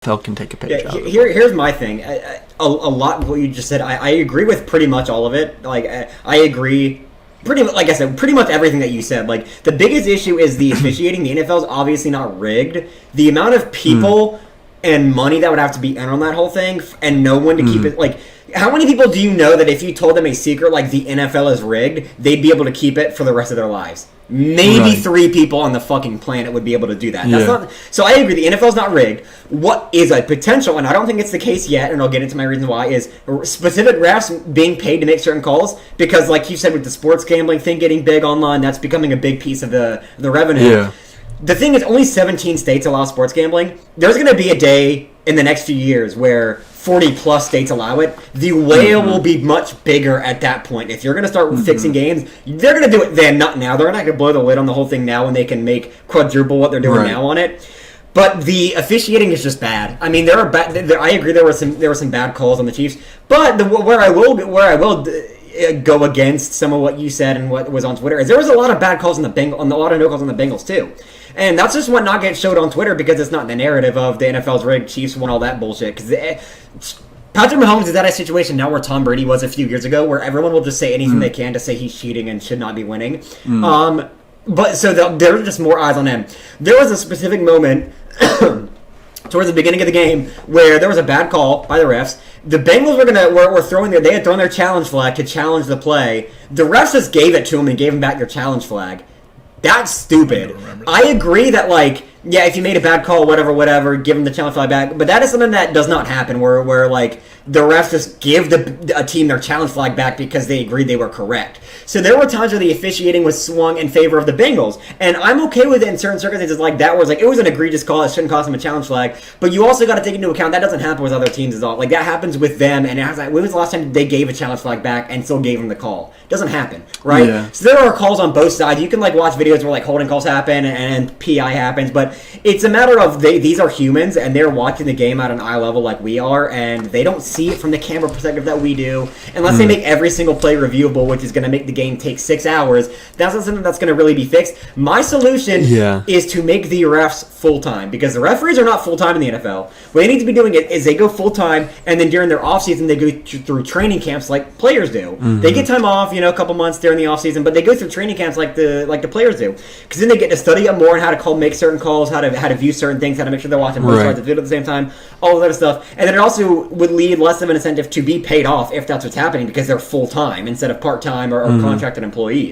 NFL can take a page out of it. Here's my thing. A lot of what you just said, I agree with pretty much all of it. Like, I agree. Like I said, pretty much everything that you said. Like, the biggest issue is the officiating. The NFL is obviously not rigged. The amount of people and money that would have to be in on that whole thing, and no one to keep it. Like, how many people do you know that if you told them a secret like the NFL is rigged, they'd be able to keep it for the rest of their lives? Maybe 3 people on the fucking planet would be able to do that. That's not. So I agree. The NFL's not rigged. What is a potential, and I don't think it's the case yet, and I'll get into my reasons why, is specific refs being paid to make certain calls, because like you said with the sports gambling thing getting big online, that's becoming a big piece of the revenue. Yeah. The thing is, only 17 states allow sports gambling. There's going to be a day in the next few years where 40-plus states allow it. The whale will be much bigger at that point. If you're going to start fixing games, they're going to do it then, not now. They're not going to blow the lid on the whole thing now when they can make quadruple what they're doing now on it. But the officiating is just bad. I mean, I agree there were some bad calls on the Chiefs, but where I will go against some of what you said and what was on Twitter is there was a lot of bad calls on a lot of no calls on the Bengals too. And that's just what not gets showed on Twitter because it's not the narrative of the NFL's rigged, Chiefs won, all that bullshit. Because Patrick Mahomes is at a situation now where Tom Brady was a few years ago, where everyone will just say anything they can to say he's cheating and should not be winning. But so there are just more eyes on him. There was a specific moment towards the beginning of the game where there was a bad call by the refs. The Bengals they had thrown their challenge flag to challenge the play. The refs just gave it to him and gave him back your challenge flag. That's stupid. I agree that, like, yeah, if you made a bad call, whatever, give them the challenge flag back. But that is something that does not happen where like, the refs just give a team their challenge flag back because they agreed they were correct. So there were times where the officiating was swung in favor of the Bengals. And I'm okay with it in certain circumstances like that, where it's like, it was an egregious call, it shouldn't cost them a challenge flag. But you also got to take into account that doesn't happen with other teams at all. Like, that happens with them, and when was the last time they gave a challenge flag back and still gave them the call? It doesn't happen, right? Yeah. So there are calls on both sides. You can, like, watch videos where, like, holding calls happen and PI happens, but it's a matter of these are humans, and they're watching the game at an eye level like we are, and they don't see it from the camera perspective that we do, unless they make every single play reviewable, which is going to make the game take 6 hours. That's not something that's going to really be fixed. My solution is to make the refs full-time, because the referees are not full-time in the NFL. What they need to be doing is they go full-time, and then during their off-season, they go through training camps like players do. They get time off, a couple months during the off-season, but they go through training camps like the players do, because then they get to study up more on how to make certain calls, how to view certain things, how to make sure they're watching both sides of the video at the same time, all of that stuff. And then it also would lead less of an incentive to be paid off if that's what's happening, because they're full-time instead of part-time or contracted employees.